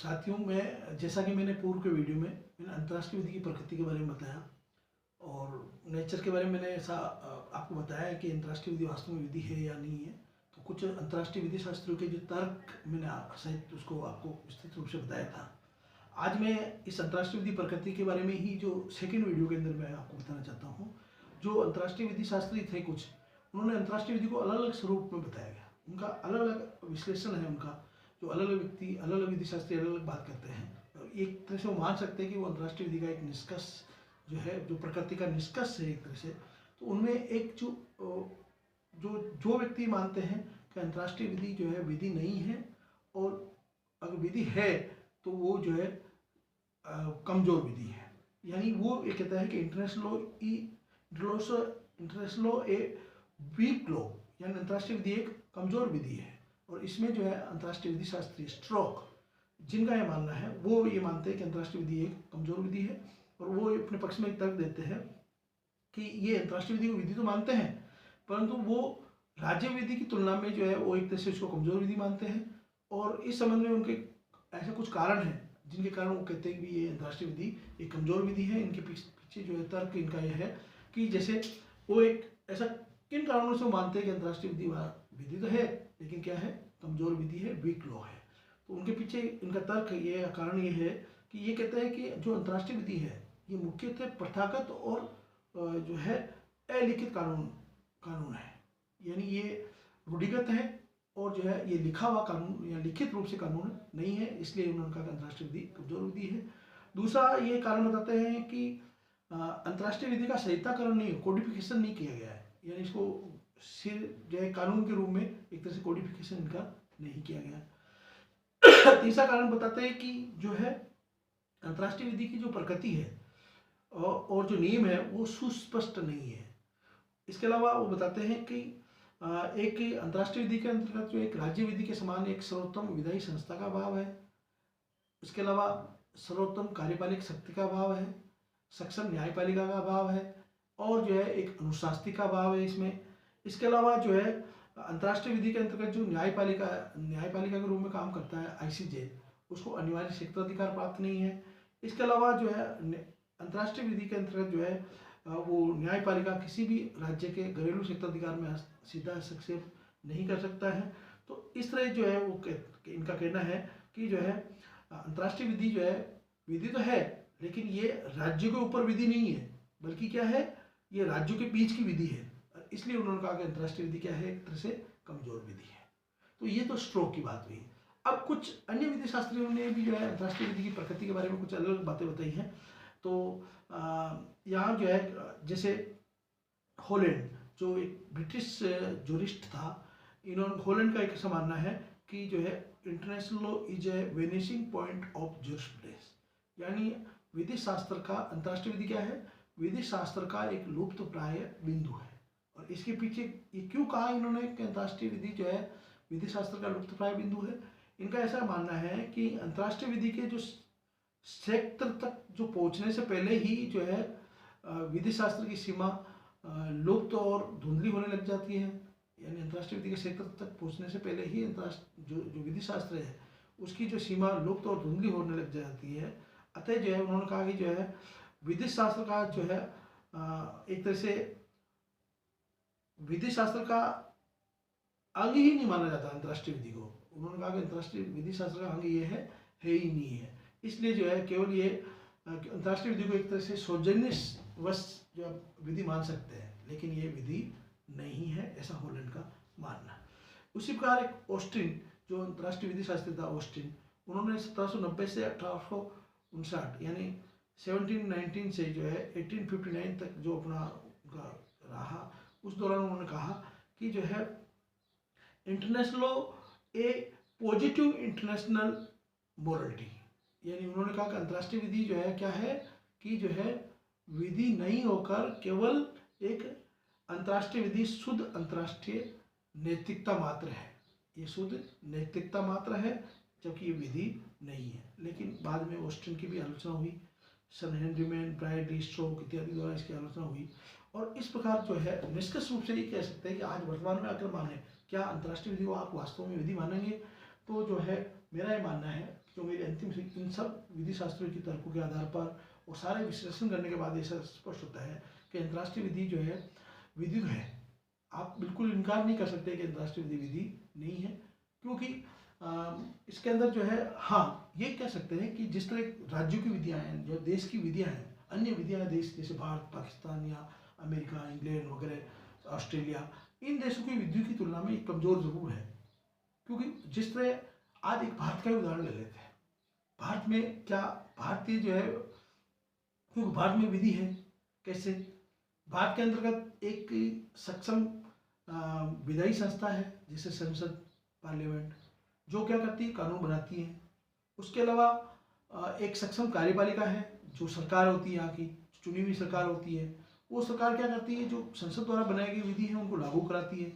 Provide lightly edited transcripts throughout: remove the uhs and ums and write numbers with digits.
साथियों, मैं जैसा कि मैंने पूर्व के वीडियो में मैंने अंतर्राष्ट्रीय विधि की प्रकृति के बारे में बताया और नेचर के बारे में मैंने ऐसा आपको बताया है कि अंतर्राष्ट्रीय विधि वास्तव में विधि है या नहीं है। तो कुछ अंतर्राष्ट्रीय विधि शास्त्रियों के जो तर्क मैंने सहित उसको आपको विस्तृत रूप से बताया था। आज मैं इस अंतर्राष्ट्रीय विधि प्रकृति के बारे में ही जो सेकेंड वीडियो के अंदर मैं आपको बताना चाहता हूँ। जो अंतर्राष्ट्रीय विधि शास्त्री थे कुछ, उन्होंने अंतर्राष्ट्रीय विधि को अलग अलग स्वरूप में बताया गया। उनका अलग अलग विश्लेषण है उनका, जो अलग अलग व्यक्ति अलग अलग विधि शास्त्री अलग अलग बात करते हैं। एक तरह से वो मान सकते हैं कि वो अंतर्राष्ट्रीय विधि का एक निष्कर्ष जो है, जो प्रकृति का निष्कर्ष है एक तरह से। तो उनमें एक जो व्यक्ति मानते हैं कि अंतर्राष्ट्रीय विधि जो है विधि नहीं है, और अगर विधि है तो वो जो है कमजोर विधि है। यानी वो ये कहता है कि international law a week law, यानी अंतर्राष्ट्रीय विधि एक कमजोर विधि है। और इसमें जो है अंतर्राष्ट्रीय विधि शास्त्री स्ट्रोक, जिनका यह मानना है, वो ये मानते हैं कि अंतर्राष्ट्रीय विधि एक कमजोर विधि है। और वो अपने पक्ष में एक तर्क देते हैं कि ये अंतर्राष्ट्रीय विधि को विधि तो मानते हैं, परंतु वो राज्य विधि की तुलना में जो है वो एक तरह से उसको कमजोर विधि मानते हैं। और इस संबंध में उनके ऐसे कुछ कारण हैं जिनके कारण वो कहते हैं कि ये अंतर्राष्ट्रीय विधि एक कमजोर विधि है। इनके पीछे जो है तर्क इनका यह है कि जैसे वो एक ऐसा किन कारणों से वो मानते हैं कि अंतर्राष्ट्रीय विधि तो है, लेकिन क्या है, कमजोर विधि है, वीक लॉ है। तो उनके पीछे इनका तर्क ये कारण ये है कि ये कहते हैं कि जो अंतर्राष्ट्रीय विधि है ये मुख्यतः प्रथागत और जो है अलिखित कानून है। यानी ये रूढ़िगत है और जो है ये लिखा हुआ कानून या लिखित रूप से कानून नहीं है, इसलिए उन्होंने कहा कि अंतर्राष्ट्रीय विधि कमजोर विधि है। दूसरा ये कारण बताते हैं कि अंतर्राष्ट्रीय विधि का संहिताकरण नहीं, कोडिफिकेशन नहीं किया गया है। यानी इसको सिर्फ जो है कानून के रूप में एक तरह से कोडिफिकेशन इनका नहीं किया गया। तीसरा कारण बताते हैं कि जो है अंतर्राष्ट्रीय विधि की जो प्रकृति है और जो नियम है वो सुस्पष्ट नहीं है। इसके अलावा वो बताते हैं कि एक अंतर्राष्ट्रीय विधि के अंतर्गत जो एक राज्य विधि के समान एक सर्वोत्तम विधायी संस्था का अभाव है। इसके अलावा सर्वोत्तम कार्यपालिक शक्ति का अभाव है, सक्षम न्यायपालिका का अभाव है, और जो है एक अनुशासनिक का अभाव है इसमें। इसके अलावा जो है अंतर्राष्ट्रीय विधि के अंतर्गत जो न्यायपालिका के रूप में काम करता है ICJ, उसको अनिवार्य क्षेत्राधिकार प्राप्त नहीं है। इसके अलावा जो है अंतर्राष्ट्रीय विधि के अंतर्गत जो है वो न्यायपालिका किसी भी राज्य के घरेलू क्षेत्राधिकार में सीधा हस्तक्षेप नहीं कर सकता है। तो इस तरह जो है वो इनका कहना है कि जो है अंतर्राष्ट्रीय विधि जो है विधि तो है, लेकिन ये राज्यों के ऊपर विधि नहीं है, बल्कि क्या है, ये राज्यों के बीच की विधि है। इसलिए उन्होंने कहा कि अंतर्राष्ट्रीय विधि क्या है, एक तरह से कमजोर विधि है। तो ये तो स्ट्रोक की बात हुई। अब कुछ अन्य विधि शास्त्रियों ने भी जो है अंतर्राष्ट्रीय विधि की प्रकृति के बारे में कुछ अलग अलग बातें बताई हैं। तो यहाँ जो है जैसे हॉलैंड, जो एक ब्रिटिश जूरिस्ट था, इन्होंने हॉलैंड का एक ऐसा मानना है कि जो है international law is a vanishing point of jurisprudence, यानी विधि शास्त्र का, अंतर्राष्ट्रीय विधि क्या है, विधि शास्त्र का एक लुप्त प्राय बिंदु है। और इसके पीछे ये क्यों कहा इन्होंने कि अंतर्राष्ट्रीय विधि जो है विधि शास्त्र का लुप्त प्राय बिंदु है। इनका ऐसा मानना है कि अंतर्राष्ट्रीय विधि के जो क्षेत्र तक जो पहुंचने से पहले ही जो है विधि शास्त्र की सीमा लुप्त और धुंधली होने लग जाती है। यानी अंतर्राष्ट्रीय विधि के क्षेत्र तक पहुंचने से पहले ही जो विधि शास्त्र है उसकी जो सीमा लुप्त और धुंधली होने लग जाती है। अतः जो है उन्होंने कहा कि जो है विधि शास्त्र का जो है एक तरह से विधि शास्त्र का अंग ही नहीं माना जाता अंतर्राष्ट्रीय विधि को। उन्होंने कहा कि अंतर्राष्ट्रीय विधि शास्त्र का अंग ये है ही नहीं है। इसलिए जो है केवल ये अंतर्राष्ट्रीय विधि को एक तरह से सौजन्यवश जो विधि मान सकते हैं, लेकिन ये विधि नहीं है, ऐसा हॉलैंड का मानना। उसी प्रकार एक ऑस्टिन, जो अंतर्राष्ट्रीय विधि शास्त्री था ऑस्टिन, उन्होंने 1790 से 1859 यानी 1719 से जो है 1859 तक जो अपना रहा, उस दौरान उन्होंने कहा कि जो है international law A positive international morality, यानी उन्होंने कहा कि अंतर्राष्ट्रीय विधि जो है क्या है कि जो है विधि नहीं होकर केवल एक अंतर्राष्ट्रीय विधि शुद्ध अंतर्राष्ट्रीय नैतिकता मात्र है। ये शुद्ध नैतिकता मात्र है, जबकि ये विधि नहीं है। लेकिन बाद में ऑस्टिन की भी आलोचना हुई, सन हेनरी मैन, ब्राइट, स्ट्रोक इत्यादि द्वारा इसकी आलोचना हुई। और इस प्रकार जो है निष्कर्ष रूप से ये कह सकते हैं कि आज वर्तमान में अगर माने क्या अंतर्राष्ट्रीय विधि को आप वास्तव में विधि मानेंगे, तो जो है मेरा ये मानना है जो मेरी अंतिम इन सब विधि शास्त्रों की तर्कों के आधार पर और सारे विश्लेषण करने के बाद ऐसा स्पष्ट होता है कि अंतर्राष्ट्रीय विधि जो है विधि तो है। आप बिल्कुल इनकार नहीं कर सकते कि अंतर्राष्ट्रीय विधि विधि नहीं है, क्योंकि इसके अंदर जो है, हाँ ये कह सकते हैं कि जिस तरह राज्यों की विधियाँ हैं, जो देश की विधियाँ हैं, अन्य विधियाँ देश जैसे भारत, पाकिस्तान या अमेरिका, इंग्लैंड वगैरह, ऑस्ट्रेलिया, इन देशों की विधियों की तुलना में कमज़ोर जरूर है। क्योंकि जिस तरह आज एक भारत का ही उदाहरण ले लेते हैं, भारत में क्या भारतीय जो है, क्योंकि भारत में विधि है कैसे, भारत के अंतर्गत एक सक्षम विधायी संस्था है जैसे संसद, पार्लियामेंट, जो क्या करती है, कानून बनाती है। उसके अलावा एक सक्षम कार्यपालिका है, जो सरकार होती है, यहाँ की चुनी हुई सरकार होती है। वो सरकार क्या करती है, जो संसद द्वारा बनाई गई विधि है उनको लागू कराती है।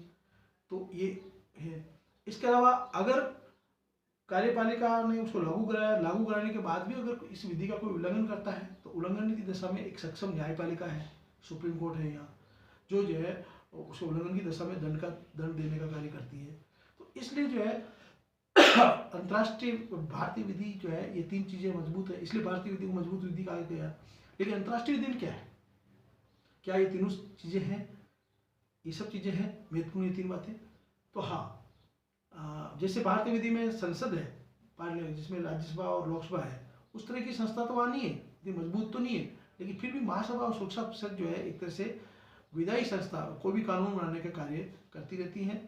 तो ये है। इसके अलावा अगर कार्यपालिका ने उसको लागू कराया, लागू कराने के बाद भी अगर इस विधि का कोई उल्लंघन करता है तो उल्लंघन की दशा में एक सक्षम न्यायपालिका है, सुप्रीम कोर्ट है यहाँ, जो है उस उल्लंघन की दशा में दंड देने का कार्य करती है। तो इसलिए जो है अंतर्राष्ट्रीय भारतीय विधि जो है, ये तीन चीज़ें मजबूत है, इसलिए भारतीय विधि को मजबूत विधि कहा गया। लेकिन अंतर्राष्ट्रीय विधि क्या है, क्या ये तीनों चीज़ें हैं, ये सब चीज़ें हैं महत्वपूर्ण, ये तीन बातें। तो हाँ, जैसे भारतीय विधि में संसद है, पार्लियामेंट, जिसमें राज्यसभा और लोकसभा है, उस तरह की संस्था तो वहाँ नहीं है, इतनी मजबूत तो नहीं है, लेकिन फिर भी महासभा और सुरक्षा परिषद जो है एक तरह से विधायी संस्था, कोई भी कानून बनाने का कार्य करती रहती है,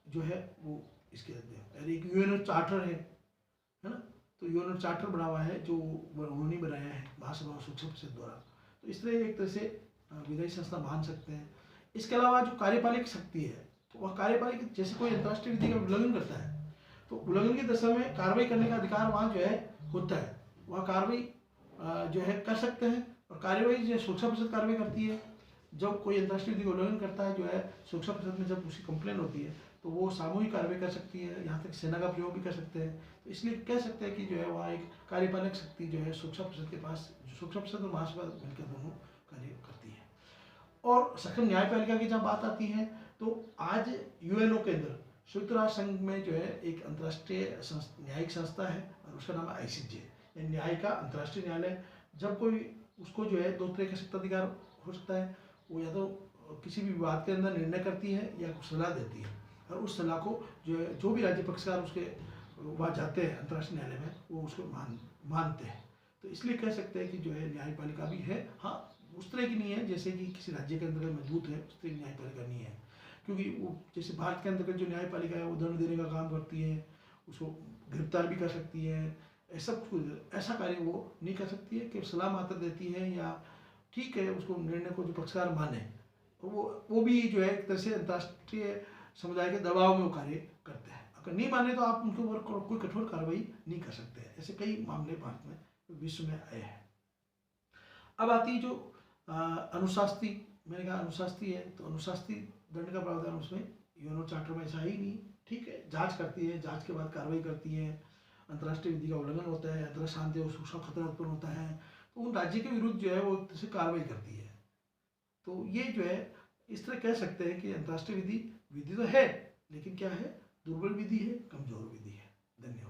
जो है वो इसके अंदर। एक यूएनओ चार्टर है ना, तो यूएनओ चार्टर बना हुआ है जो उन्होंने बनाया है महासभा और सुरक्षा परिषद द्वारा। तो इस तरह एक तरह से विधायी संस्था मान सकते हैं। इसके अलावा जो कार्यपालिक शक्ति है, तो वह कार्यपालिक, जैसे कोई अंतर्राष्ट्रीय विधि का उल्लंघन करता है तो उल्लंघन की दशा में कार्रवाई करने का अधिकार वहाँ जो है होता है, वह कार्रवाई जो है कर सकते हैं। और कार्रवाई जो सुरक्षा परिषद कार्रवाई करती है, जब कोई अंतर्राष्ट्रीय विधि का उल्लंघन करता है, जो है सुरक्षा परिषद में जब उसकी कंप्लेन होती है तो वो सामूहिक कार्रवाई कर सकती है, यहाँ तक सेना का प्रयोग भी कर सकते हैं। तो इसलिए कह सकते हैं कि जो है वहाँ एक कार्यपालक शक्ति जो है सुरक्षा परिषद के पास, सुरक्षा परिषद और महासभा मिलकर दोनों कार्य करती है। और सक्षम न्यायपालिका की जब बात आती है तो आज यूएनओ के अंदर संयुक्त राष्ट्र संघ में जो है एक अंतर्राष्ट्रीय न्यायिक संस्था है और उसका नाम है आईसीजे, न्याय का अंतर्राष्ट्रीय न्यायालय। जब कोई उसको जो है दो तरह का सत्ताधिकार हो सकता है, वो या तो किसी भी विवाद के अंदर निर्णय करती है या कुछ सलाह देती है, और उस सलाह को जो है जो भी राज्य पक्षकार उसके वहाँ जाते हैं अंतर्राष्ट्रीय न्यायालय में, वो उसको मानते हैं। तो इसलिए कह सकते हैं कि जो है न्यायपालिका भी है, हाँ उस तरह की नहीं है जैसे कि किसी राज्य के अंदर मजबूत है उस तरह की न्यायपालिका नहीं है, क्योंकि वो जैसे भारत के अंदर जो न्यायपालिका है वो दंड देने का काम करती है, उसको गिरफ्तार भी कर सकती है, ऐसा कुछ ऐसा कार्य वो नहीं कर सकती है कि सलाह मात्र देती है या ठीक है उसको निर्णय को जो पक्षकार माने, तो वो भी जो है एक तरह से अंतर्राष्ट्रीय समुदाय के दबाव में वो कार्य करते हैं। अगर नहीं माने तो आप उनके ऊपर कोई कठोर कार्रवाई नहीं कर सकते हैं। ऐसे कई मामले भारत में विश्व में आए हैं। अब आती है जो अनुशास्त्री, मैंने कहा अनुशास्त्री है, तो अनुशास्त्री दंड का प्रावधान उसमें यूएनओ चार्टर में ऐसा ही नहीं, ठीक है, जांच करती है, जांच के बाद कार्रवाई करती है, अंतर्राष्ट्रीय विधि का उल्लंघन होता है, अंतर्राष्ट्रीय शांति और सुरक्षा खतरा उत्पन्न होता है तो उन राज्य के विरुद्ध जो है वो से कार्रवाई करती है। तो ये जो है इस तरह कह सकते हैं कि अंतर्राष्ट्रीय विधि विधि तो है, लेकिन क्या है, दुर्बल विधि है, कमजोर विधि है। धन्यवाद।